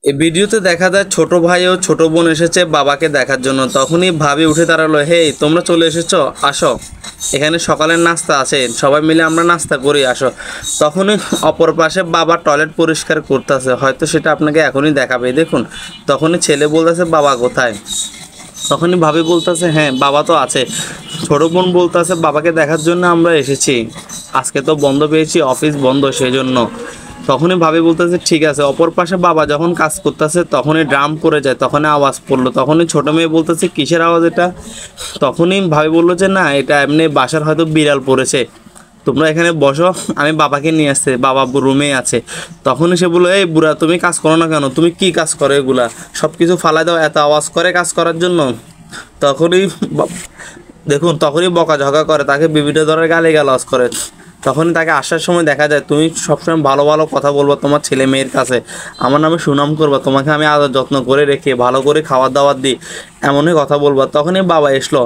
এই ভিডিওতে দেখা যায় ছোট ভাই ও ছোট বোন এসেছে বাবাকে দেখার জন্য। তখনই ভাবি উঠে দাঁড়ালো, হেই তোমরা চলে এসেছো, আসো এখানে সকালের নাস্তা আছে, সবাই মিলে আমরা নাস্তা করি, আসো। তখনই অপর পাশে বাবা টয়লেট পরিষ্কার করতেছে, হয়তো সেটা আপনাকে এখনই দেখাবে। দেখুন তখনই ছেলে বলতেছে বাবা কোথায়। তখনই ভাবি বলতেছে হ্যাঁ বাবা তো আছে। ছোট বোন বলতেছে বাবাকে দেখার জন্য আমরা এসেছি, আজকে তো বন্ধ পেয়েছি, অফিস বন্ধ সেই জন্য। তখনই ভাবি বলতেছে ঠিক আছে। অপর পাশে বাবা যখন কাজ করতেছে তখনই ড্রাম পড়ে যায়, তখনই আওয়াজ পড়লো। তখনই ছোট মেয়ে বলতেছে কিসের আওয়াজ এটা। তখনই ভাবি বললো যে না এটা এমনি বাসার হয়তো বিড়াল পড়েছে, তোমরা এখানে বসো, আমি বাবাকে নিয়ে আসছে, বাবা রুমে আছে। তখনই সে বললো এই বুড়া তুমি কাজ করো না কেন, তুমি কি কাজ করো, এগুলা সব কিছু ফালাই দাও, এত আওয়াজ করে কাজ করার জন্য। তখনই দেখুন তখনই বকাঝকা করে, তাকে বিভিন্ন ধরনের গালিগালাজ করে। তখনই তাকে আসার সময় দেখা যায় তুমি সবসময় ভালো ভালো কথা বলবা তোমার ছেলে মেয়ের কাছে, আমার নামে সুনাম করবা, তোমাকে আমি আদর যত্ন করে রেখে ভালো করে খাবার দাবার দিই, এমনই কথা বলবা। তখনই বাবা এসলো,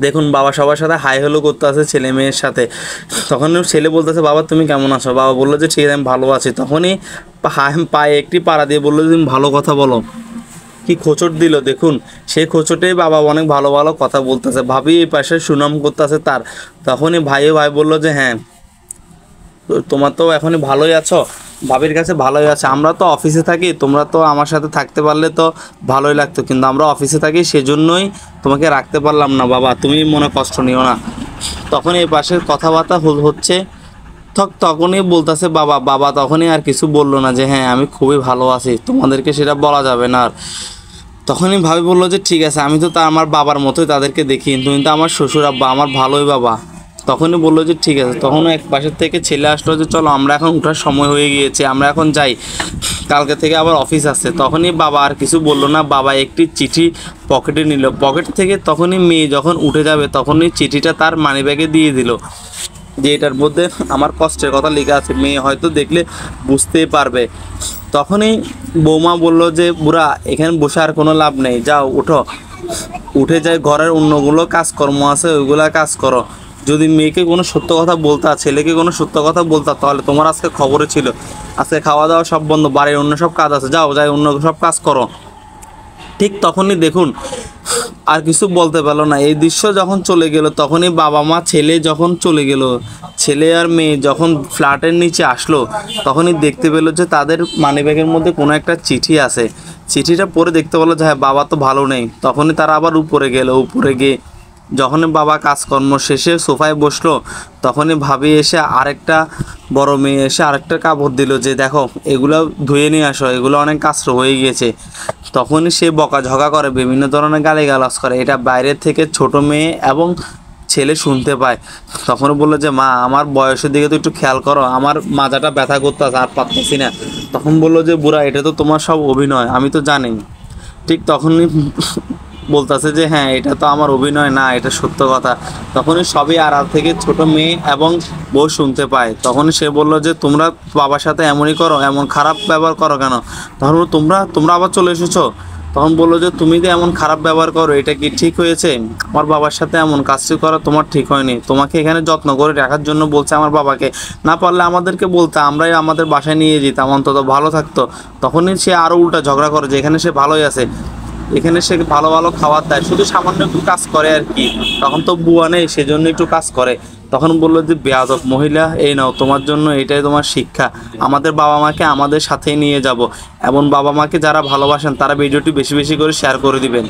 দেখুন বাবা সবার সাথে হাই হ্যালো করতে আছে ছেলে মেয়ের সাথে। তখন ছেলে বলতেছে বাবা তুমি কেমন আছো, বাবা বললো যে ঠিক আছে আমি ভালো আছি। তখনই পায়ে একটি পাড়া দিয়ে বললো যে তুমি ভালো কথা বলো, কি খোঁচট দিল দেখুন। সেই খোঁচটেই বাবা অনেক ভালো ভালো কথা বলতেছে, ভাবি এই পাশে সুনাম করতেছে তার। তখনই ভাই বললো যে হ্যাঁ তোমার তো এখনই ভালোই আছো, ভাবির কাছে ভালোই আছে, আমরা তো অফিসে থাকি, তোমরা তো আমার সাথে থাকতে পারলে তো ভালোই লাগতো, কিন্তু আমরা অফিসে থাকি সেজন্যই তোমাকে রাখতে পারলাম না, বাবা তুমি মনে কষ্ট নিও না। তখন এই পাশের কথাবার্তা হচ্ছে, তখনই বলতেছে বাবা, বাবা তখনই আর কিছু বললো না যে হ্যাঁ আমি খুবই ভালো আছি, তোমাদেরকে সেটা বলা যাবে না আর। তখনই ভাবি বললো যে ঠিক আছে, আমি তো তা আমার বাবার মতোই তাদেরকে দেখি, তুমি তো আমার শ্বশুর আব্বা, আমার ভালোই বাবা। তখনই বললো যে ঠিক আছে। তখনও এক পাশের থেকে ছেলে আসলো যে চলো আমরা এখন উঠার সময় হয়ে গিয়েছে, আমরা এখন যাই, কালকে থেকে আবার অফিস আসছে। তখনই বাবা আর কিছু বললো না, বাবা একটি চিঠি পকেটে নিল, পকেট থেকে তখনই মেয়ে যখন উঠে যাবে তখনই চিঠিটা তার মানিব্যাগে দিয়ে দিল, যে এটার মধ্যে আমার কষ্টের কথা লেখা আছে, মেয়ে হয়তো দেখলে বুঝতেই পারবে। তখনই বৌমা বলল যে বুড়া এখানে বসে আর কোনো লাভ নেই, যাও উঠো, উঠে যায় ঘরের অন্যগুলো কাজকর্ম আছে ওইগুলা কাজ করো। যদি মেয়েকে কোনো সত্য কথা বলতা, ছেলেকে কোনো সত্য কথা বলতা, তাহলে তোমার আজকে খবরে ছিল, আজকে খাওয়া দাওয়া সব বন্ধ, বাড়ির অন্য সব কাজ আছে, যাও যাই অন্য সব কাজ করো। ঠিক তখনই দেখুন আর কিছু বলতে পারলো না। এই দৃশ্য যখন চলে গেল তখনই বাবা মা ছেলে যখন চলে গেল, ছেলে আর মেয়ে যখন ফ্ল্যাটের নিচে আসলো তখনই দেখতে পেলো যে তাদের মানিব্যাগের মধ্যে কোনো একটা চিঠি আছে। চিঠিটা পড়ে দেখতে পেলো যে হ্যাঁ বাবা তো ভালো নেই। তখনই তারা আবার উপরে গেল, উপরে গিয়ে যখনই বাবা কাজকর্ম শেষে সোফায় বসলো তখনই ভাবি এসে আরেকটা বড় মেয়ে এসে আরেকটা কাপড় দিল যে দেখো এগুলো ধুয়ে নিয়ে আসো, এগুলো অনেক কাস্র হয়ে গিয়েছে। তখনই সে বকাঝকা করে, বিভিন্ন ধরনের গালিগালাজ করে, এটা বাইরের থেকে ছোট মেয়ে এবং ছেলে শুনতে পায়। তখন বললো যে মা আমার বয়সের দিকে তো একটু খেয়াল করো, আমার মাজাটা ব্যথা করতেছে আর পারতেছি না। তখন বললো যে বুড়া এটা তো তোমার সব অভিনয়, আমি তো জানি। ঠিক তখনই বলতেছে যে হ্যাঁ এটা তো আমার অভিনয় না, এটা সত্য কথা। তখনই সবই আড়াল থেকে ছোট মেয়ে এবং বউ শুনতে পায়। তখনই সে বলল যে তোমরা বাবার সাথে এমনই করো, এমন খারাপ ব্যবহার করো কেন। তখন তোমরা আবার চলে এসেছো। তখন বললো যে তুমি যে এমন খারাপ ব্যবহার করো এটা কি ঠিক হয়েছে, আমার বাবার সাথে এমন কাজটি করা তোমার ঠিক হয়নি, তোমাকে এখানে যত্ন করে রাখার জন্য বলছে আমার বাবাকে, না পারলে আমাদেরকে বলতে, আমরাই আমাদের বাসায় নিয়ে যেতাম, অন্তত ভালো থাকতো। তখনই সে আরও উল্টা ঝগড়া করে যে এখানে সে ভালোই আছে, এখানে সে ভালো ভালো খাবার দেয়, শুধু সামান্য একটু কাজ করে আর কি, তখন তো বুয়া নেই সেজন্য একটু কাজ করে। তখন বললো যে বেয়াদব মহিলা, এই নাও তোমার জন্য এটাই তোমার শিক্ষা, আমাদের বাবা মাকে আমাদের সাথেই নিয়ে যাব। এবং বাবা মাকে যারা ভালোবাসেন তারা ভিডিওটি বেশি বেশি করে শেয়ার করে দিবেন।